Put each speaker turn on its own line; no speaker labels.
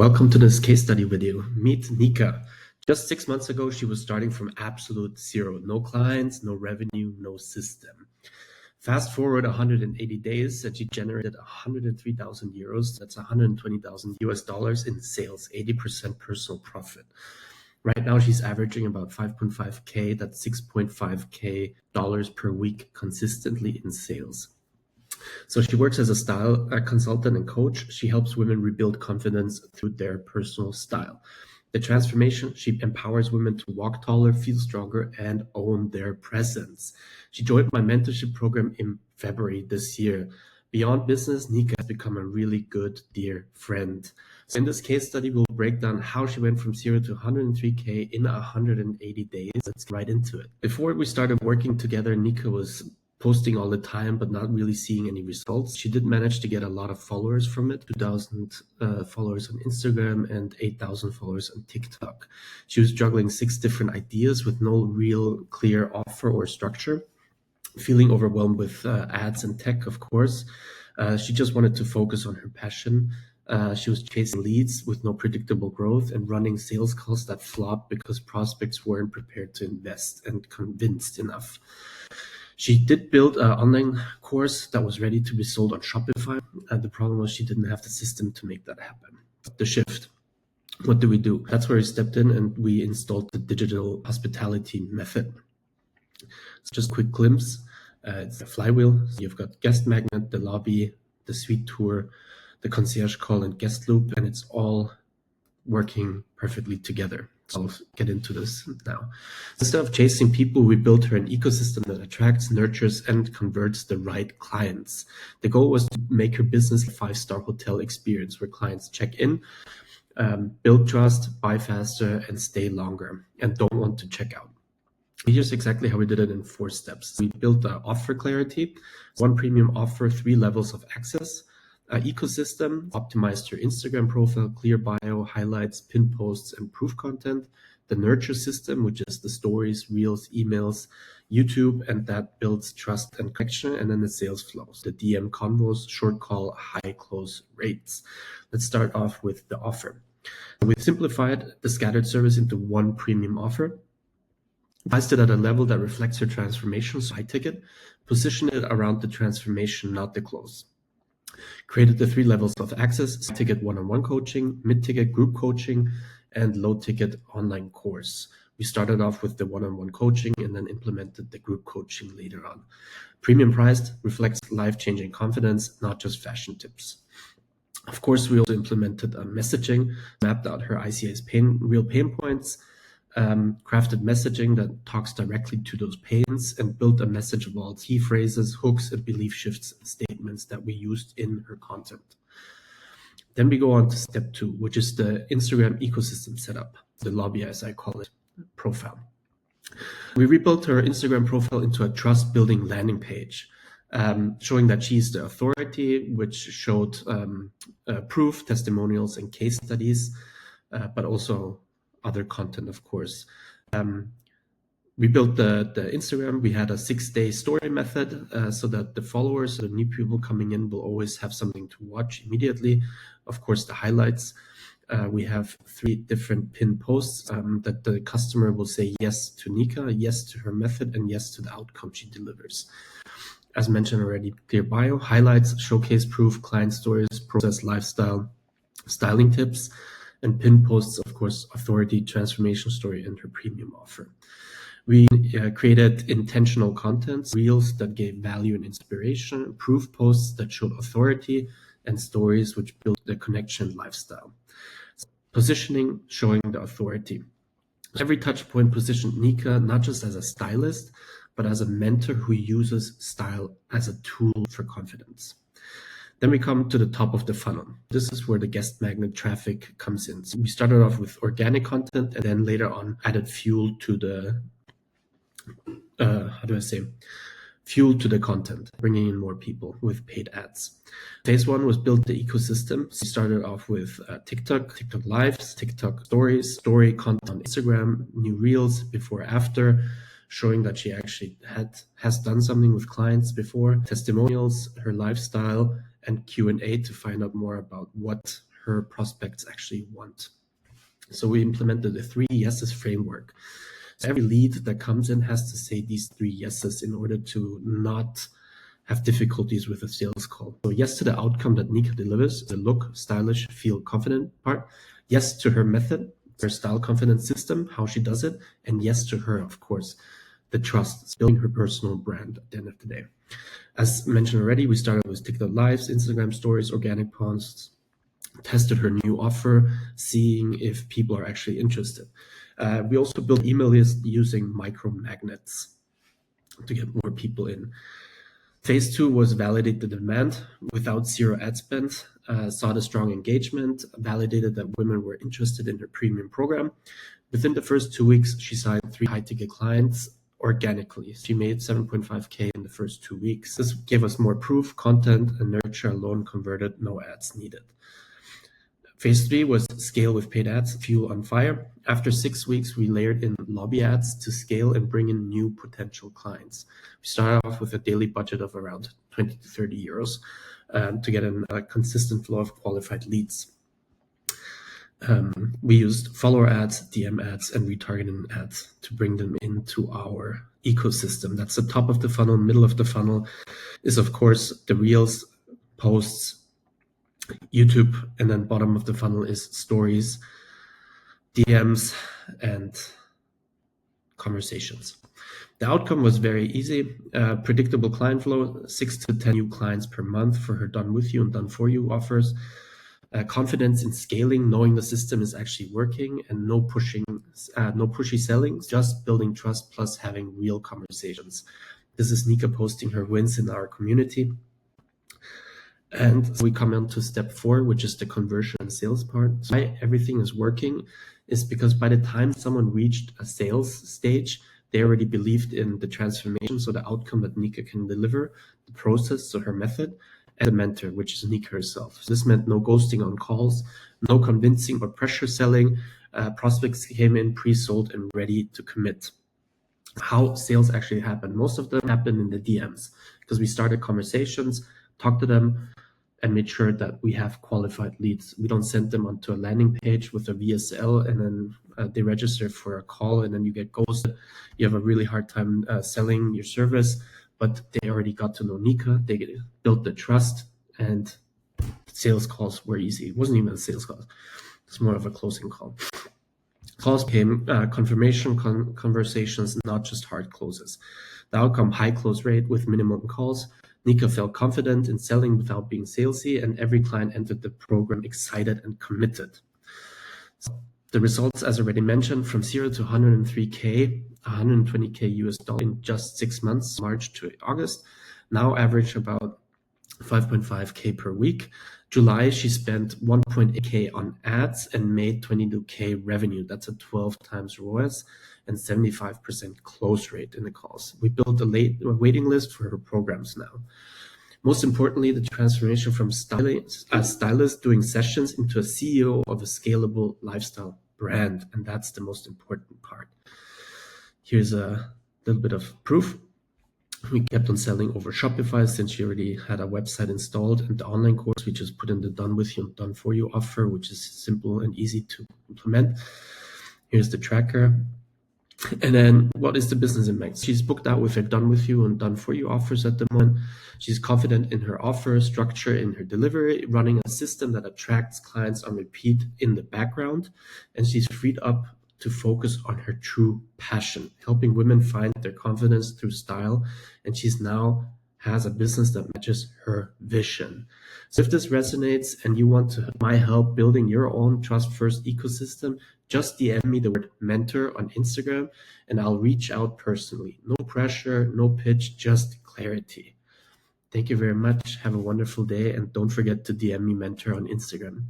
welcome to this case study video. Meet Nika. Just 6 months ago, she was starting from absolute zero. No clients, no revenue, no system. Fast forward 180 days and she generated 103,000 euros. That's 120,000 US dollars in sales, 80% personal profit. Right now, she's averaging about 5.5K, that's 6.5K dollars per week consistently in sales. So she works as a style consultant and coach. She helps women rebuild confidence through their personal style. The transformation, she empowers women to walk taller, feel stronger, and own their presence. She joined my mentorship program in February this year. Beyond business, Nika has become a really good, dear friend. So in this case study, we'll break down how she went from 0 to 103K in 180 days. Let's get right into it. Before we started working together, Nika was posting all the time, but not really seeing any results. She did manage to get a lot of followers from it, 2,000 followers on Instagram and 8,000 followers on TikTok. She was juggling 6 different ideas with no real clear offer or structure, feeling overwhelmed with ads and tech, of course. She just wanted to focus on her passion. She was chasing leads with no predictable growth and running sales calls that flopped because prospects weren't prepared to invest and convinced enough. She did build an online course that was ready to be sold on Shopify. The problem was she didn't have the system to make that happen. The shift. What do we do? That's where we stepped in and we installed the digital hospitality method. So just a quick glimpse. It's a flywheel. So you've got guest magnet, the lobby, the suite tour, the concierge call, and guest loop, and it's all working perfectly together. So I'll get into this now. Instead of chasing people, we built her an ecosystem that attracts, nurtures, and converts the right clients. The goal was to make her business a 5-star hotel experience where clients check in, build trust, buy faster, and stay longer, and don't want to check out. Here's exactly how we did it in 4 steps. We built the offer clarity, 1 premium offer, 3 levels of access, ecosystem, optimized her Instagram profile, clear bio, highlights, pinned posts, and proof content. The nurture system, which is the stories, reels, emails, YouTube, and that builds trust and connection. And then the sales flows, the DM convos, short call, high close rates. Let's start off with the offer. We simplified the scattered service into 1 premium offer, priced it at a level that reflects her transformation, so high ticket, position it around the transformation, not the close. Created the 3 levels of access: ticket one-on-one coaching, mid-ticket group coaching, and low-ticket online course. We started off with the one-on-one coaching and then implemented the group coaching later on. Premium priced reflects life-changing confidence, not just fashion tips. Of course, we also implemented a messaging, mapped out her ICA's real pain points, crafted messaging that talks directly to those pains, and built a message of all key phrases, hooks, and belief shifts statements that we used in her content. Then we go on to step 2, which is the Instagram ecosystem setup, the lobby, as I call it, profile. We rebuilt her Instagram profile into a trust-building landing page, showing that she's the authority, which showed proof, testimonials, and case studies, but also other content, of course. We built the Instagram. We had a 6-day story method so that the followers, the new people coming in, will always have something to watch immediately. Of course, the highlights. We have 3 different pinned posts that the customer will say yes to Nika, yes to her method, and yes to the outcome she delivers. As mentioned already, clear bio, highlights, showcase proof, client stories, process, lifestyle, styling tips, and pinned posts, of course, authority, transformation story, and her premium offer. We created intentional contents, reels that gave value and inspiration, proof posts that showed authority, and stories which built the connection lifestyle. Positioning, showing the authority. Every touch point positioned Nika not just as a stylist, but as a mentor who uses style as a tool for confidence. Then we come to the top of the funnel. This is where the guest magnet traffic comes in. So we started off with organic content and then later on added fuel to the, fuel to the content, bringing in more people with paid ads. Phase 1 was build the ecosystem. So we started off with TikTok Lives, TikTok stories, story content on Instagram, new reels before, after, showing that she actually has done something with clients before, testimonials, her lifestyle, and Q&A to find out more about what her prospects actually want. So we implemented the 3 yeses framework. So every lead that comes in has to say these 3 yeses in order to not have difficulties with a sales call. So yes to the outcome that Nika delivers, the look, stylish, feel confident part. Yes to her method, her style confidence system, how she does it. And yes to her, of course, the trust, building her personal brand at the end of the day. As mentioned already, we started with TikTok Lives, Instagram Stories, organic posts, tested her new offer, seeing if people are actually interested. We also built email lists using micro magnets to get more people in. Phase 2 was validate the demand without zero ad spend, saw the strong engagement, validated that women were interested in her premium program. Within the first 2 weeks, she signed 3 high-ticket clients organically. She made 7.5K in the first 2 weeks. This gave us more proof, content, and nurture alone converted, no ads needed. Phase 3 was scale with paid ads, fuel on fire. After 6 weeks, we layered in lobby ads to scale and bring in new potential clients. We started off with a daily budget of around 20 to 30 euros to get a consistent flow of qualified leads. We used follower ads, DM ads, and retargeting ads to bring them into our ecosystem. That's the top of the funnel. Middle of the funnel is, of course, the Reels, posts, YouTube, and then bottom of the funnel is stories, DMs, and conversations. The outcome was very easy. Predictable client flow, 6 to 10 new clients per month for her done with you and done for you offers. Confidence in scaling, knowing the system is actually working, and no pushy selling, just building trust plus having real conversations. This is Nika posting her wins in our community. And we come on to step 4, which is the conversion and sales part. So why everything is working is because by the time someone reached a sales stage, they already believed in the transformation, so the outcome that Nika can deliver, the process, so her method, and the mentor, which is Nika herself. So this meant no ghosting on calls, no convincing or pressure selling. Prospects came in pre-sold and ready to commit. How sales actually happen? Most of them happen in the DMs because we started conversations, talked to them, and made sure that we have qualified leads. We don't send them onto a landing page with a VSL and then they register for a call and then you get ghosted. You have a really hard time selling your service, but they already got to know Nika. They built the trust and sales calls were easy. It wasn't even a sales call. It's more of a closing call. Calls became confirmation conversations, not just hard closes. The outcome, high close rate with minimum calls. Nika felt confident in selling without being salesy, and every client entered the program excited and committed. So the results, as already mentioned, from 0 to 103K, 120K US dollar in just 6 months, March to August. Now average about 5.5K per week. July, she spent 1.8K on ads and made 22K revenue. That's a 12 times ROAS and 75% close rate in the calls. We built a waiting list for her programs now. Most importantly, the transformation from stylist doing sessions into a CEO of a scalable lifestyle brand. And that's the most important part. Here's a little bit of proof. We kept on selling over Shopify since she already had a website installed, and the online course we just put in the done with you and done for you offer, which is simple and easy to implement. Here's the tracker. And then what is the business impact? She's booked out with her done with you and done for you offers at the moment. She's confident in her offer, structure in her delivery, running a system that attracts clients on repeat in the background. And she's freed up to focus on her true passion, helping women find their confidence through style. And she's now has a business that matches her vision. So if this resonates and you want my help building your own trust first ecosystem, just DM me the word mentor on Instagram and I'll reach out personally. No pressure, no pitch, just clarity. Thank you very much. Have a wonderful day. And don't forget to DM me mentor on Instagram.